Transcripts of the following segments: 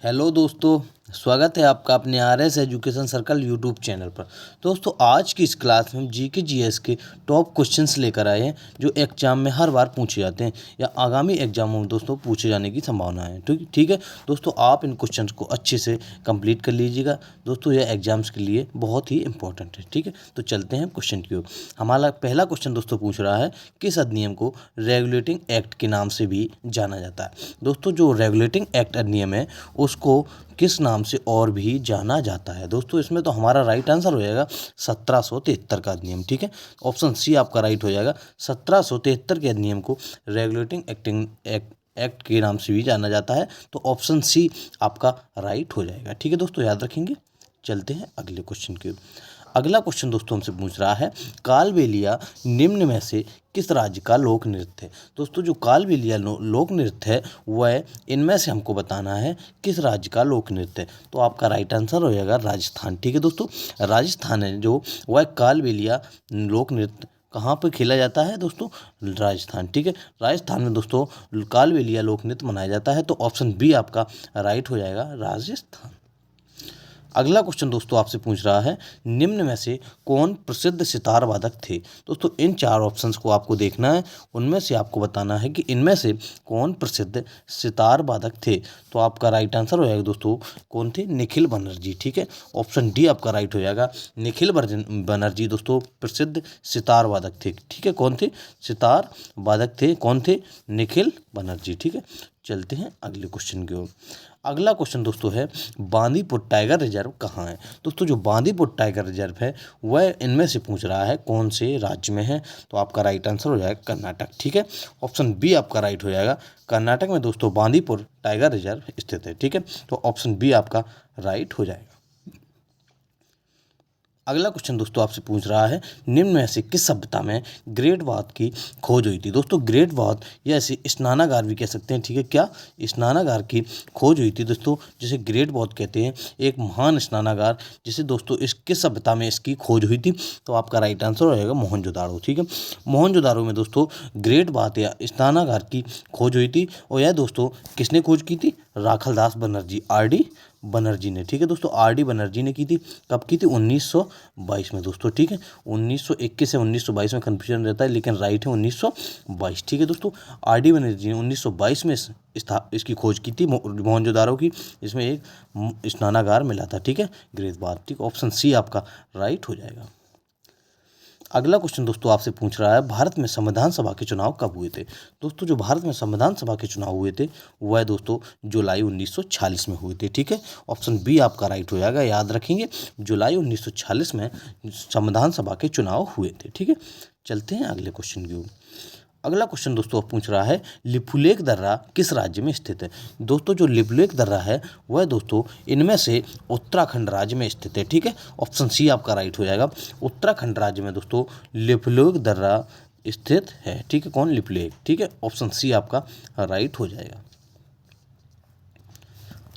Hello दोस्तों, स्वागत है आपका अपने RS. Education circle YouTube channel पर। दोस्तों, आज की इस क्लास में हम जीके जीएस के टॉप क्वेश्चंस लेकर आए हैं जो एग्जाम में हर बार पूछे जाते हैं या आगामी एग्जामों में दोस्तों पूछे जाने की संभावना है। ठीक है दोस्तों, आप इन क्वेश्चंस को अच्छे से कंप्लीट कर लीजिएगा। दोस्तों, यह एग्जाम्स के लिए बहुत ही इंपॉर्टेंट है। ठीक है, तो चलते हैं क्वेश्चन की ओर। हमारा पहला क्वेश्चन दोस्तों पूछ रहा है, किस अधिनियम को रेगुलेटिंग एक्ट के नाम से भी जाना जाता है। दोस्तों, जो रेगुलेटिंग एक्ट अधिनियम है उसको किस नाम से और भी जाना जाता है। दोस्तों, इसमें तो हमारा राइट आंसर हो जाएगा 1773 का अधिनियम। ठीक है, ऑप्शन सी आपका राइट हो जाएगा। 1773 के अधिनियम को रेगुलेटिंग एक्ट के नाम से भी जाना जाता है, तो ऑप्शन सी आपका राइट हो जाएगा। ठीक है दोस्तों, याद रखेंगे। चलते हैं अगले क्वेश्चन की। अगला क्वेश्चन दोस्तों हमसे पूछ रहा है, कालबेलिया निम्न में से किस राज्य का लोक नृत्य है। दोस्तों, जो कालबेलिया लोक नृत्य है वह इनमें से हमको बताना है किस राज्य का लोक नृत्य है, तो आपका राइट आंसर हो जाएगा राजस्थान। ठीक है दोस्तों, राजस्थान है जो वह कालबेलिया लोक नृत्य कहाँ पर खेला जाता है दोस्तों, राजस्थान। ठीक है, राजस्थान में दोस्तों कालबेलिया लोक नृत्य मनाया जाता है, तो ऑप्शन बी आपका राइट हो जाएगा, राजस्थान। अगला क्वेश्चन दोस्तों आपसे पूछ रहा है, निम्न में से कौन प्रसिद्ध सितार वादक थे। दोस्तों, इन चार ऑप्शंस को आपको देखना है, उनमें से आपको बताना है कि इनमें से कौन प्रसिद्ध सितार वादक थे, तो आपका राइट आंसर हो जाएगा दोस्तों, कौन थे, निखिल बनर्जी। ठीक है, ऑप्शन डी आपका राइट हो जाएगा, निखिल बनर्जी दोस्तों प्रसिद्ध सितार वादक थे। ठीक है, कौन थे, सितार वादक थे, कौन थे, निखिल बनर्जी। ठीक है, चलते हैं अगले क्वेश्चन की ओर। अगला क्वेश्चन दोस्तों है, बांदीपुर टाइगर रिजर्व कहाँ है। दोस्तों, जो बांदीपुर टाइगर रिजर्व है वह इनमें से पूछ रहा है कौन से राज्य में है, तो आपका राइट आंसर हो जाएगा कर्नाटक। ठीक है, ऑप्शन बी आपका राइट हो जाएगा, कर्नाटक में दोस्तों बांदीपुर टाइगर रिजर्व स्थित है। ठीक है, तो ऑप्शन बी आपका राइट हो जाएगा। अगला क्वेश्चन दोस्तों आपसे पूछ रहा है, निम्न में से किस सभ्यता में ग्रेट बाथ की खोज हुई थी। दोस्तों, ग्रेट बाथ या ऐसे स्नानागार भी कह सकते हैं। ठीक है, क्या स्नानागार की खोज हुई थी दोस्तों, जिसे ग्रेट बाथ कहते हैं, एक महान स्नानागार, जिसे दोस्तों इस किस सभ्यता में इसकी खोज हुई थी, तो आपका राइट आंसर हो जाएगा मोहनजोदाड़ो। ठीक है, मोहनजोदाड़ो में दोस्तों ग्रेट बाथ या स्नानागार की खोज हुई थी, और यह दोस्तों किसने खोज की थी, राखलदास बनर्जी, आर.डी. बनर्जी ने। ठीक है दोस्तों, आर.डी. बनर्जी ने की थी। कब की थी, 1922 में दोस्तों। ठीक है, 1921 से 1922 में कन्फ्यूजन रहता है, लेकिन राइट है 1922। ठीक है दोस्तों, आर.डी. बनर्जी ने 1922 में इसकी खोज की थी मोहनजोदाड़ो की, इसमें एक स्नानागार मिला था। ठीक है, ग्रेट बाथ। ठीक, ऑप्शन सी आपका राइट हो जाएगा। अगला क्वेश्चन दोस्तों आपसे पूछ रहा है, भारत में संविधान सभा के चुनाव कब हुए थे। दोस्तों, जो भारत में संविधान सभा के चुनाव हुए थे वह दोस्तों जुलाई 1946 में हुए थे। ठीक है, ऑप्शन बी आपका राइट हो जाएगा, याद रखेंगे, जुलाई 1946 में संविधान सभा के चुनाव हुए थे। ठीक है, चलते हैं अगले क्वेश्चन की ओर। अगला क्वेश्चन दोस्तों पूछ रहा है, लिपुलेख दर्रा किस राज्य में स्थित है। दोस्तों, जो लिपुलेख दर्रा है वह दोस्तों इनमें से उत्तराखंड राज्य में स्थित है। ठीक है, ऑप्शन सी आपका राइट हो जाएगा, उत्तराखंड राज्य में दोस्तों लिपुलेख दर्रा स्थित है। ठीक है, कौन, लिपुलेख। ठीक है, ऑप्शन सी आपका राइट हो जाएगा।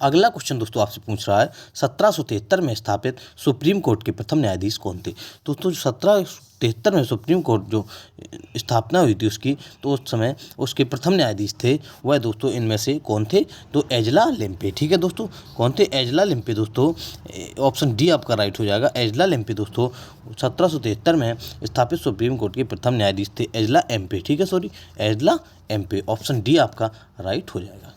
अगला क्वेश्चन दोस्तों आपसे पूछ रहा है, 1773 में स्थापित सुप्रीम कोर्ट के प्रथम न्यायाधीश कौन थे। दोस्तों, 1773 में सुप्रीम कोर्ट जो स्थापना हुई थी उसकी, तो उस समय उसके प्रथम न्यायाधीश थे वह दोस्तों इनमें से कौन थे, तो एजला लेम्पे। ठीक है दोस्तों, कौन थे, एजला लेम्पे दोस्तों, ऑप्शन डी आपका राइट हो जाएगा, एजला लेम्पे दोस्तों 1773 में स्थापित सुप्रीम कोर्ट के प्रथम न्यायाधीश थे, एजला एम्पे। ठीक है, सॉरी, एजला एम्पे, ऑप्शन डी आपका राइट हो जाएगा।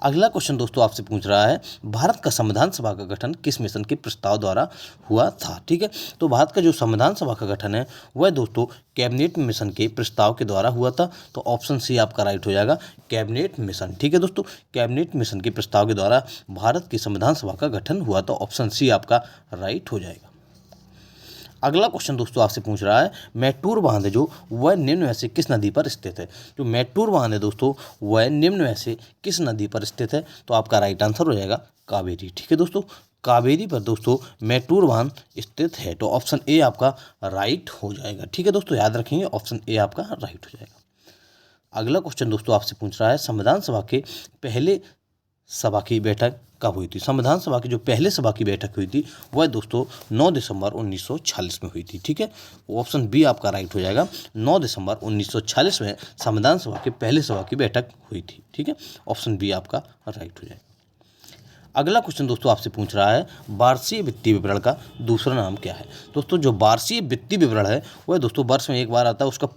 अगला क्वेश्चन दोस्तों आपसे पूछ रहा है, भारत का संविधान सभा का गठन किस मिशन के प्रस्ताव द्वारा हुआ था। ठीक है, तो भारत का जो संविधान सभा का गठन है वह दोस्तों कैबिनेट मिशन के प्रस्ताव के द्वारा हुआ था, तो ऑप्शन सी आपका राइट हो जाएगा, कैबिनेट मिशन। ठीक है दोस्तों, कैबिनेट मिशन के प्रस्ताव के द्वारा भारत की संविधान सभा का गठन हुआ, तो ऑप्शन सी आपका राइट हो जाएगा। अगला क्वेश्चन दोस्तों आपसे पूछ रहा है, मैटूर बांध जो वह निम्न में से किस नदी पर स्थित है। जो मैटूर बांध है दोस्तों वह निम्न में से किस नदी पर स्थित है, तो आपका राइट आंसर हो जाएगा कावेरी। ठीक है दोस्तों, कावेरी पर दोस्तों मैटूर बांध स्थित है, तो ऑप्शन ए आपका राइट हो जाएगा। ठीक है दोस्तों, याद रखेंगे, ऑप्शन ए आपका राइट हो जाएगा। अगला क्वेश्चन दोस्तों आपसे पूछ रहा है, संविधान सभा के पहले सभा की बैठक कब हुई थी। संविधान सभा की जो पहले सभा की बैठक हुई थी वह दोस्तों 9 दिसंबर 1946 में हुई थी। ठीक है, ऑप्शन बी आपका राइट हो जाएगा, 9 दिसंबर 1946 में संविधान सभा के पहले सभा की बैठक हुई थी। ठीक है, ऑप्शन बी आपका राइट हो जाएगा। अगला क्वेश्चन दोस्तों आपसे पूछ रहा है वार्षिक वित्तीय विवरण का दूसरा नाम क्या है। दोस्तों जो वार्षिक वित्तीय विवरण है वह दोस्तों वर्ष में एक बार आता है, उसका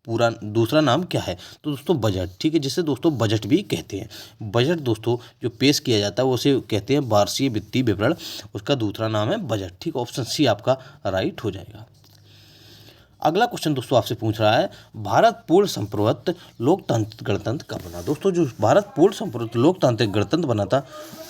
पूरा दूसरा नाम क्या है। तो दोस्तों बजट, ठीक है, जिसे दोस्तों बजट भी कहते हैं। बजट दोस्तों जो पेश किया जाता है उसे कहते हैं वार्षिक वित्तीय विवरण, उसका दूसरा नाम है बजट। ठीक, ऑप्शन सी आपका राइट हो जाएगा। अगला क्वेश्चन दोस्तों आपसे पूछ रहा है भारत पूर्ण संप्रभुत्व लोकतांत्रिक गणतंत्र कब बना। दोस्तों जो भारत पूर्ण संप्रभुत्व लोकतांत्रिक गणतंत्र बना था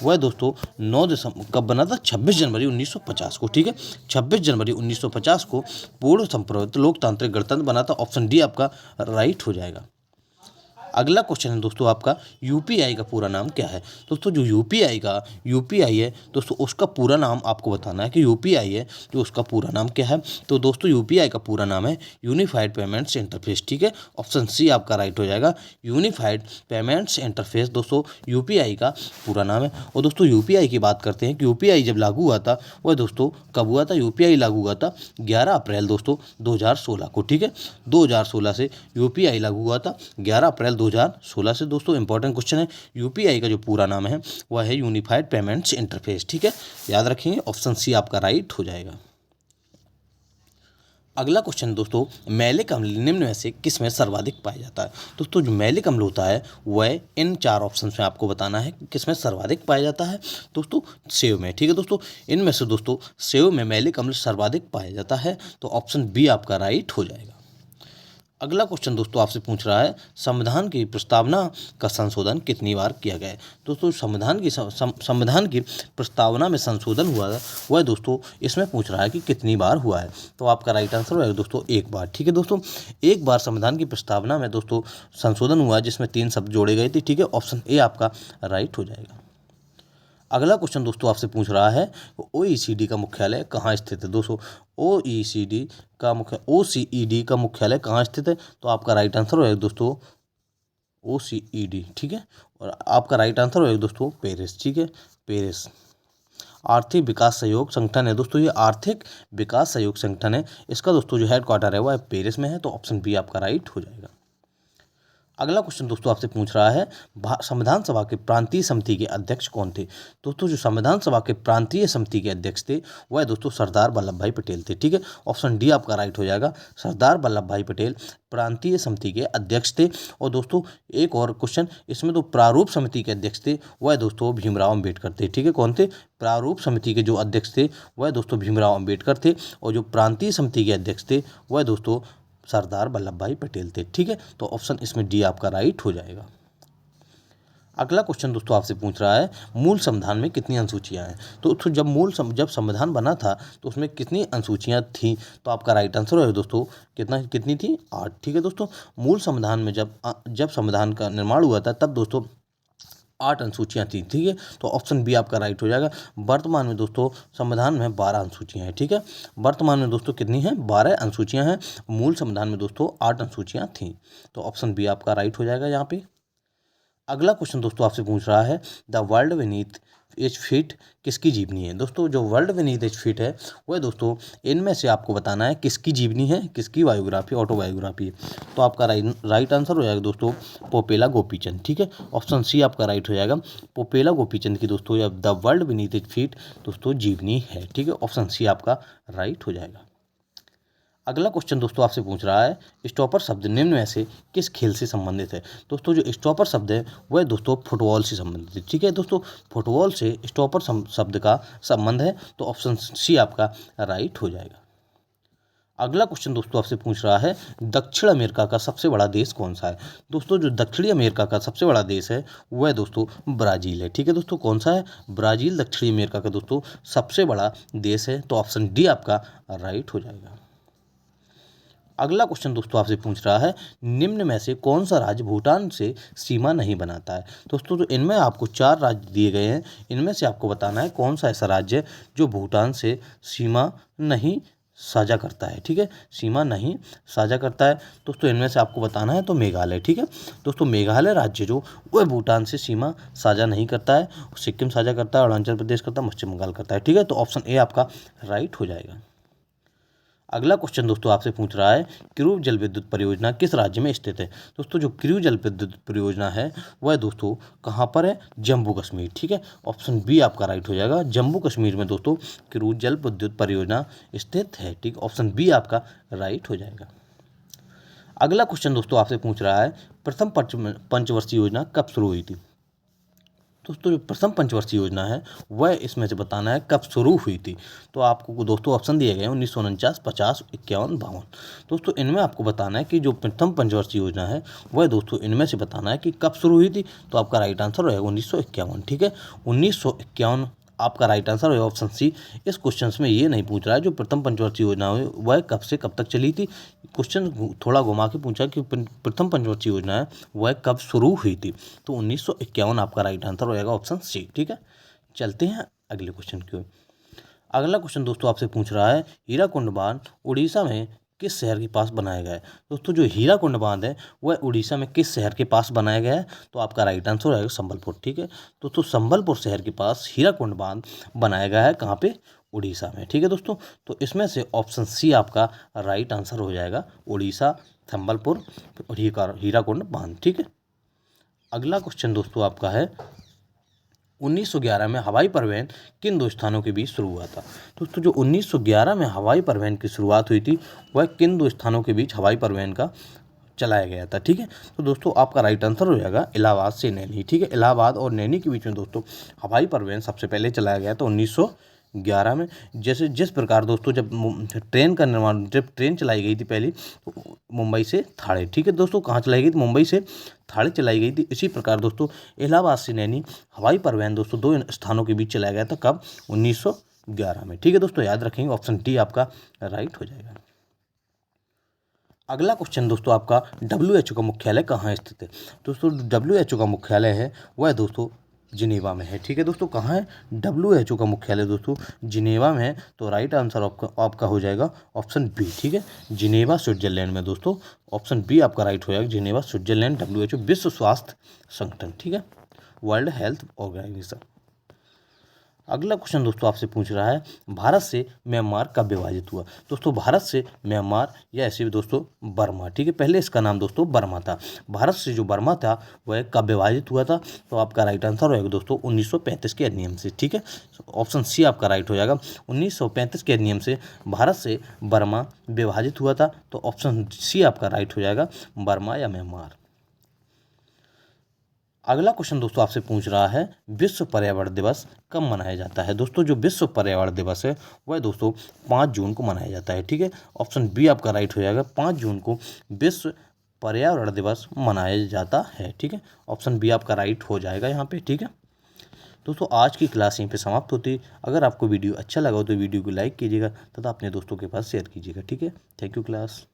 वह दोस्तों 9 दिसंबर कब बना था, 26 जनवरी 1950 को। ठीक है, 26 जनवरी 1950 को पूर्ण संप्रभुत्व लोकतांत्रिक गणतंत्र बना था। ऑप्शन डी आपका राइट हो जाएगा। अगला क्वेश्चन है दोस्तों आपका यूपीआई का पूरा नाम क्या है। दोस्तों जो यूपीआई है दोस्तों उसका पूरा नाम आपको बताना है कि यूपीआई है जो उसका पूरा नाम क्या है। तो दोस्तों यूपीआई का पूरा नाम है यूनिफाइड पेमेंट्स इंटरफेस। ठीक है, ऑप्शन सी आपका राइट हो जाएगा। यूनिफाइड पेमेंट्स इंटरफेस दोस्तों यूपीआई का पूरा नाम है। और दोस्तों यूपीआई की बात करते हैं कि यूपीआई जब लागू हुआ था वह दोस्तों कब हुआ था। यूपीआई लागू हुआ था 11 अप्रैल दोस्तों 2016 को। ठीक है, 2016 से यूपीआई लागू हुआ था 11 अप्रैल 2016 से। दोस्तों इंपॉर्टेंट क्वेश्चन है, यूपीआई का जो पूरा नाम है वह है यूनिफाइड पेमेंट्स इंटरफेस। ठीक है, याद रखेंगे, ऑप्शन सी आपका राइट हो जाएगा। अगला क्वेश्चन दोस्तों मैलिक अम्ल निम्न में से किस में सर्वाधिक पाया जाता है। दोस्तों जो मैलिक अम्ल होता है वह इन 4 ऑप्शन में आपको बताना है किस में सर्वाधिक पाया जाता है। दोस्तों सेव में। ठीक है दोस्तों, इनमें से दोस्तों सेव में मैलिक अम्ल सर्वाधिक पाया जाता है, तो ऑप्शन बी आपका राइट हो जाएगा। अगला क्वेश्चन दोस्तों आपसे पूछ रहा है संविधान की प्रस्तावना का संशोधन कितनी बार किया गया है। दोस्तों संविधान की प्रस्तावना में संशोधन हुआ है वह दोस्तों इसमें पूछ रहा है कि कितनी बार हुआ है। तो आपका राइट आंसर होगा दोस्तों एक बार। ठीक है दोस्तों, एक बार संविधान की प्रस्तावना में दोस्तों संशोधन हुआ जिसमें 3 शब्द जोड़े गए थे। ठीक है, ऑप्शन ए आपका राइट हो जाएगा। अगला क्वेश्चन दोस्तों आपसे पूछ रहा है ओईसीडी का मुख्यालय कहाँ स्थित है। दोस्तों ओईसीडी का ओसीईडी का मुख्यालय कहाँ स्थित है। तो आपका राइट आंसर होगा दोस्तों ओसीईडी। ठीक है, और आपका राइट आंसर होगा दोस्तों पेरिस। ठीक है, पेरिस आर्थिक विकास सहयोग संगठन है। दोस्तों ये आर्थिक विकास सहयोग संगठन है, इसका दोस्तों जो हेडक्वार्टर है वह पेरिस में है। तो ऑप्शन बी आपका राइट हो जाएगा। अगला क्वेश्चन दोस्तों आपसे पूछ रहा है संविधान सभा के प्रांतीय समिति के अध्यक्ष कौन थे। दोस्तों जो संविधान सभा के प्रांतीय समिति के अध्यक्ष थे वह दोस्तों सरदार वल्लभ भाई पटेल थे। ठीक है, ऑप्शन डी आपका राइट हो जाएगा। सरदार वल्लभ भाई पटेल प्रांतीय समिति के अध्यक्ष थे। और दोस्तों एक और क्वेश्चन इसमें तो प्रारूप समिति के अध्यक्ष थे वह दोस्तों भीमराव अम्बेडकर थे। ठीक है, कौन थे, प्रारूप समिति के जो अध्यक्ष थे वह दोस्तों भीमराव अम्बेडकर थे। और जो प्रांतीय समिति के अध्यक्ष थे वह दोस्तों सरदार वल्लभ भाई पटेल थे। ठीक है, तो ऑप्शन इसमें डी आपका राइट हो जाएगा। अगला क्वेश्चन दोस्तों आपसे पूछ रहा है मूल संविधान में कितनी अनुसूचियां हैं। तो जब संविधान बना था तो उसमें कितनी अनुसूचियां थी। तो आपका राइट आंसर है दोस्तों कितनी थी, 8। ठीक है दोस्तों, मूल संविधान में जब संविधान का निर्माण हुआ था तब दोस्तों 8 अनुसूचियाँ थी। ठीक है, तो ऑप्शन बी आपका राइट हो जाएगा। वर्तमान में दोस्तों संविधान में 12 अनुसूचियाँ हैं। ठीक है, वर्तमान में दोस्तों कितनी हैं, 12 अनुसूचियाँ हैं। मूल संविधान में दोस्तों 8 अनुसूचियाँ थीं। तो ऑप्शन बी आपका राइट हो जाएगा यहाँ पे। अगला क्वेश्चन दोस्तों आपसे पूछ रहा है the world beneath H feet किसकी जीवनी है। दोस्तों जो वर्ल्ड बीनीथ एच फीट है वह दोस्तों इनमें से आपको बताना है किसकी जीवनी है, किसकी बायोग्राफी ऑटोबायोग्राफी है। तो आपका राइट आंसर हो जाएगा दोस्तों पोपेला गोपीचंद। ठीक है, ऑप्शन सी आपका राइट हो जाएगा। पोपेला गोपीचंद की दोस्तों the world beneath H feet दोस्तों जीवनी है। ठीक है, ऑप्शन सी आपका राइट हो जाएगा। अगला क्वेश्चन दोस्तों आपसे पूछ रहा है स्टॉपर शब्द निम्न में से किस खेल से संबंधित है। दोस्तों जो स्टॉपर शब्द है वह दोस्तों फुटबॉल से संबंधित है। ठीक है दोस्तों, फुटबॉल से स्टॉपर शब्द का संबंध है। तो ऑप्शन सी आपका राइट हो जाएगा। अगला क्वेश्चन दोस्तों आपसे पूछ रहा है दक्षिण अमेरिका का सबसे बड़ा देश कौन सा है। दोस्तों जो दक्षिणी अमेरिका का सबसे बड़ा देश है वह दोस्तों ब्राज़ील है। ठीक है दोस्तों, कौन सा है, ब्राज़ील दक्षिणी अमेरिका का दोस्तों सबसे बड़ा देश है। तो ऑप्शन डी आपका राइट हो जाएगा। अगला क्वेश्चन दोस्तों आपसे पूछ रहा है निम्न में से कौन सा राज्य भूटान से सीमा नहीं बनाता है। दोस्तों तो इनमें आपको 4 राज्य दिए गए हैं, इनमें से आपको बताना है कौन सा ऐसा राज्य है जो भूटान से सीमा नहीं साझा करता है। ठीक है, सीमा नहीं साझा करता है दोस्तों, इनमें से आपको बताना है तो मेघालय। ठीक है दोस्तों, मेघालय राज्य जो वह भूटान से सीमा साझा नहीं करता है, सिक्किम साझा करता है, अरुणाचल प्रदेश करता है, पश्चिम बंगाल करता है। ठीक है, तो ऑप्शन ए आपका राइट हो जाएगा। अगला क्वेश्चन दोस्तों आपसे पूछ रहा है किरू जल विद्युत परियोजना किस राज्य में स्थित है। दोस्तों जो किरू जल विद्युत परियोजना है वह दोस्तों कहाँ पर है, जम्मू कश्मीर। ठीक है, ऑप्शन बी आपका राइट हो जाएगा। जम्मू कश्मीर में दोस्तों किरू जल विद्युत परियोजना स्थित है। ठीक, ऑप्शन बी आपका राइट हो जाएगा। अगला क्वेश्चन दोस्तों आपसे पूछ रहा है प्रथम पंचवर्षीय योजना कब शुरू हुई थी। दोस्तों जो प्रथम पंचवर्षीय योजना है वह इसमें से बताना है कब शुरू हुई थी। तो आपको दोस्तों ऑप्शन दिए गए हैं 1949, 50, 51, 52। दोस्तों इनमें आपको बताना है कि जो प्रथम पंचवर्षीय योजना है वह दोस्तों इनमें से बताना है कि कब शुरू हुई थी। तो आपका राइट आंसर रहेगा 1951। ठीक है, 1951 आपका राइट आंसर है, ऑप्शन सी। इस क्वेश्चन में ये नहीं पूछ रहा है जो प्रथम पंचवर्षीय योजना है वह कब से कब तक चली थी। क्वेश्चन थोड़ा घुमा के पूछा कि प्रथम पंचवर्षीय योजना है वह कब शुरू हुई थी। तो 1951 आपका राइट आंसर हो जाएगा, ऑप्शन सी। ठीक है, चलते हैं अगले क्वेश्चन की ओर। अगला क्वेश्चन दोस्तों आपसे पूछ रहा है हीराकुंड बांध उड़ीसा में किस शहर के पास बनाया गया है। दोस्तों जो हीराकुंड बांध है वह उड़ीसा में किस शहर के पास बनाया गया है। तो आपका राइट आंसर रहेगा संबलपुर। ठीक है, दोस्तों संबलपुर शहर के पास हीराकुंड बांध बनाया गया है, कहाँ पे, उड़ीसा में। ठीक है दोस्तों, तो इसमें से ऑप्शन सी आपका राइट आंसर हो जाएगा, उड़ीसा, संबलपुर और हीराकुंड बांध। ठीक है, अगला क्वेश्चन दोस्तों आपका है 1911 में हवाई परिवहन किन दो स्थानों के बीच शुरू हुआ था। दोस्तों जो 1911 में हवाई परिवहन की शुरुआत हुई थी वह किन दो स्थानों के बीच हवाई परिवहन का चलाया गया था। ठीक है, तो दोस्तों आपका राइट आंसर हो जाएगा इलाहाबाद से नैनी। ठीक है, इलाहाबाद और नैनी के बीच में दोस्तों हवाई परिवहन सबसे पहले चलाया गया था 1911 में। जैसे जिस प्रकार दोस्तों जब ट्रेन चलाई गई थी पहली तो मुंबई से थाड़े। ठीक है दोस्तों, कहाँ चलाई गई थी, मुंबई से थाड़े चलाई गई थी। इसी प्रकार दोस्तों इलाहाबाद से नैनी हवाई परिवहन दोस्तों दो स्थानों के बीच चलाया गया था, कब, 1911 में। ठीक है दोस्तों, याद रखेंगे, ऑप्शन डी आपका राइट हो जाएगा। अगला क्वेश्चन दोस्तों आपका WHO का मुख्यालय कहाँ स्थित है। दोस्तों WHO का मुख्यालय है वह दोस्तों जिनेवा में है। ठीक है दोस्तों, कहाँ है, WHO का मुख्यालय दोस्तों जिनेवा में है। तो राइट आंसर आपका हो जाएगा ऑप्शन बी। ठीक है, जिनेवा स्विट्जरलैंड में दोस्तों, ऑप्शन बी आपका राइट हो जाएगा, जिनेवा स्विट्जरलैंड, WHO विश्व स्वास्थ्य संगठन। ठीक है, वर्ल्ड हेल्थ ऑर्गेनाइजेशन। अगला क्वेश्चन दोस्तों आपसे पूछ रहा है भारत से म्यांमार कब विभाजित हुआ। दोस्तों भारत से म्यांमार या ऐसे भी दोस्तों बर्मा। ठीक है, पहले इसका नाम दोस्तों बर्मा था। भारत से जो बर्मा था वह कब विभाजित हुआ था। तो आपका राइट आंसर होगा दोस्तों 1935 के अधिनियम से। ठीक है, ऑप्शन सी आपका राइट हो जाएगा, 1935 के अधिनियम से भारत से बर्मा विभाजित हुआ था। तो ऑप्शन सी आपका राइट हो जाएगा, बर्मा या म्यांमार। अगला क्वेश्चन दोस्तों आपसे पूछ रहा है विश्व पर्यावरण दिवस कब मनाया जाता है। दोस्तों जो विश्व पर्यावरण दिवस है वह दोस्तों 5 जून को मनाया जाता है। ठीक है, ऑप्शन बी आपका राइट हो जाएगा, 5 जून को विश्व पर्यावरण दिवस मनाया जाता है। ठीक है, ऑप्शन बी आपका राइट हो जाएगा यहाँ पे। ठीक है दोस्तों, आज की क्लास यहीं पे समाप्त होती है। अगर आपको वीडियो अच्छा लगा हो तो वीडियो को लाइक कीजिएगा तथा अपने दोस्तों के पास शेयर कीजिएगा। ठीक है, थैंक यू क्लास।